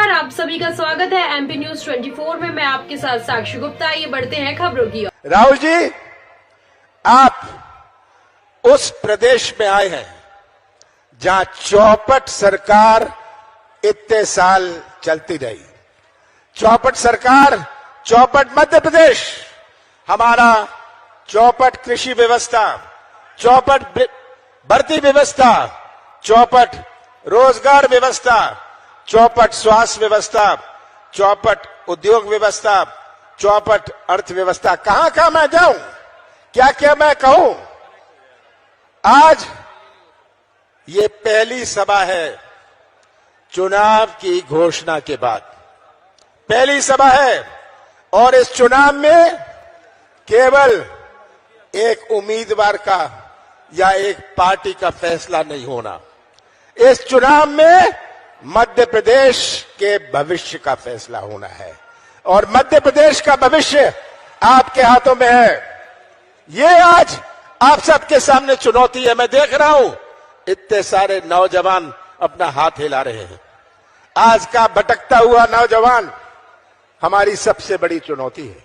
नमस्कार, आप सभी का स्वागत है एमपी न्यूज 24 में। मैं आपके साथ साक्षी गुप्ता। ये बढ़ते हैं खबरों की ओर। राहुल जी, आप उस प्रदेश में आए हैं जहां चौपट सरकार इतने साल चलती रही। चौपट सरकार, चौपट मध्य प्रदेश, हमारा चौपट कृषि व्यवस्था, चौपट भर्ती व्यवस्था, चौपट रोजगार व्यवस्था, चौपट स्वास्थ्य व्यवस्था, चौपट उद्योग व्यवस्था, चौपट अर्थव्यवस्था। कहां कहां मैं जाऊं, क्या क्या मैं कहूं। आज ये पहली सभा है चुनाव की घोषणा के बाद, पहली सभा है। और इस चुनाव में केवल एक उम्मीदवार का या एक पार्टी का फैसला नहीं होना, इस चुनाव में मध्य प्रदेश के भविष्य का फैसला होना है। और मध्य प्रदेश का भविष्य आपके हाथों में है। ये आज आप सबके सामने चुनौती है। मैं देख रहा हूं इतने सारे नौजवान अपना हाथ हिला रहे हैं। आज का भटकता हुआ नौजवान हमारी सबसे बड़ी चुनौती है।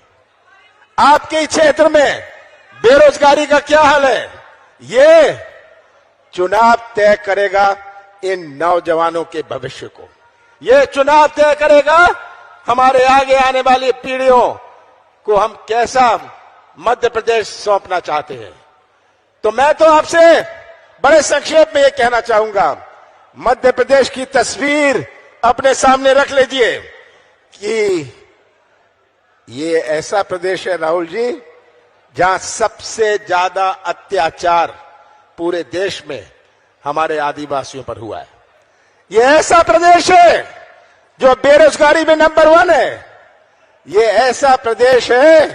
आपके क्षेत्र में बेरोजगारी का क्या हाल है, ये चुनाव तय करेगा इन नौजवानों के भविष्य को। ये चुनाव तय करेगा हमारे आगे आने वाली पीढ़ियों को हम कैसा मध्य प्रदेश सौंपना चाहते हैं। तो मैं तो आपसे बड़े संक्षेप में ये कहना चाहूंगा, मध्य प्रदेश की तस्वीर अपने सामने रख लीजिए कि ये ऐसा प्रदेश है राहुल जी, जहां सबसे ज्यादा अत्याचार पूरे देश में हमारे आदिवासियों पर हुआ है। ये ऐसा प्रदेश है जो बेरोजगारी में नंबर 1 है। ये ऐसा प्रदेश है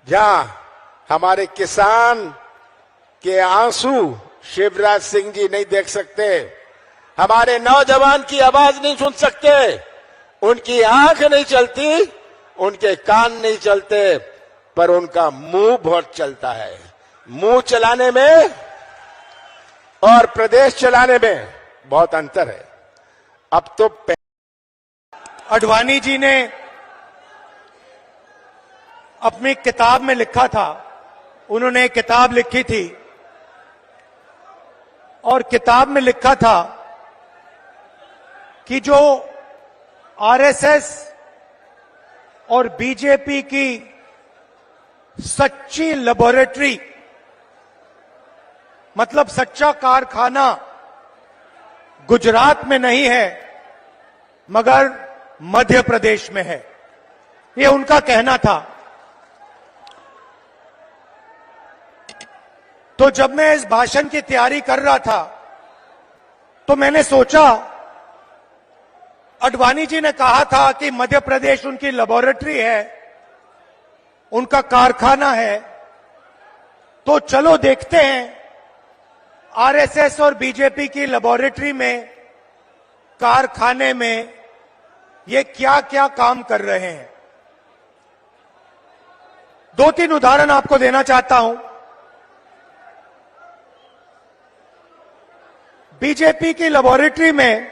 जहां हमारे किसान के आंसू शिवराज सिंह जी नहीं देख सकते, हमारे नौजवान की आवाज नहीं सुन सकते, उनकी आंख नहीं चलती, उनके कान नहीं चलते, पर उनका मुंह बहुत चलता है। मुंह चलाने में और प्रदेश चलाने में बहुत अंतर है। अब तो आडवाणी जी ने अपनी किताब में लिखा था, उन्होंने एक किताब लिखी थी और किताब में लिखा था कि जो आरएसएस और बीजेपी की सच्ची लेबोरेटरी, मतलब सच्चा कारखाना गुजरात में नहीं है मगर मध्य प्रदेश में है, ये उनका कहना था। तो जब मैं इस भाषण की तैयारी कर रहा था तो मैंने सोचा, आडवाणी जी ने कहा था कि मध्य प्रदेश उनकी लेबोरेटरी है, उनका कारखाना है, तो चलो देखते हैं आरएसएस और बीजेपी की लेबोरेटरी में, कारखाने में ये क्या क्या काम कर रहे हैं। 2-3 उदाहरण आपको देना चाहता हूं। बीजेपी की लेबोरेटरी में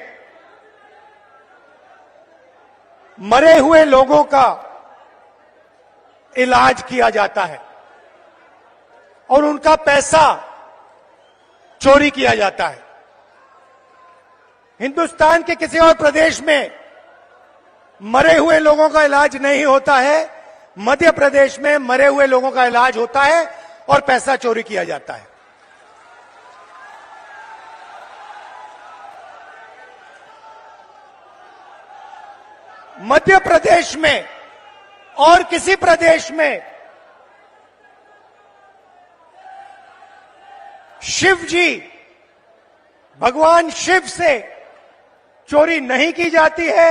मरे हुए लोगों का इलाज किया जाता है और उनका पैसा चोरी किया जाता है। हिंदुस्तान के किसी और प्रदेश में मरे हुए लोगों का इलाज नहीं होता है, मध्य प्रदेश में मरे हुए लोगों का इलाज होता है और पैसा चोरी किया जाता है। मध्य प्रदेश में और किसी प्रदेश में शिव जी, भगवान शिव से चोरी नहीं की जाती है।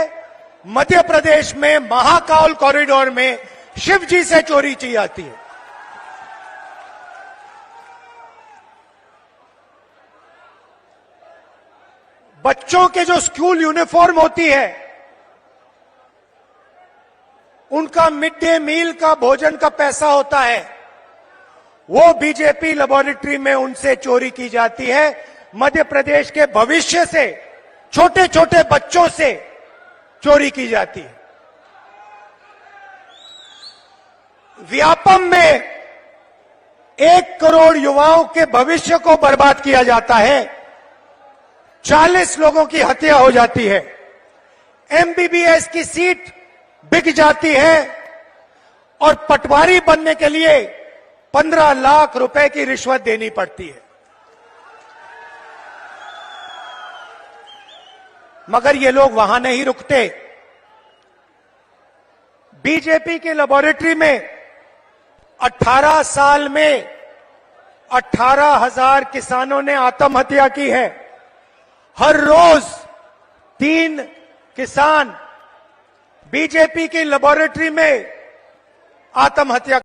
मध्य प्रदेश में महाकाल कॉरिडोर में शिव जी से चोरी की जाती है। बच्चों के जो स्कूल यूनिफॉर्म होती है, उनका मिड डे मील का भोजन का पैसा होता है, वो बीजेपी लेबोरेटरी में उनसे चोरी की जाती है। मध्य प्रदेश के भविष्य से, छोटे छोटे बच्चों से चोरी की जाती है। व्यापम में 1 करोड़ युवाओं के भविष्य को बर्बाद किया जाता है। 40 लोगों की हत्या हो जाती है। एमबीबीएस की सीट बिक जाती है और पटवारी बनने के लिए 15 लाख रुपए की रिश्वत देनी पड़ती है। मगर ये लोग वहां नहीं रुकते। बीजेपी की लेबोरेटरी में 18 साल में 18,000 किसानों ने आत्महत्या की है। हर रोज 3 किसान बीजेपी की लेबोरेटरी में आत्महत्या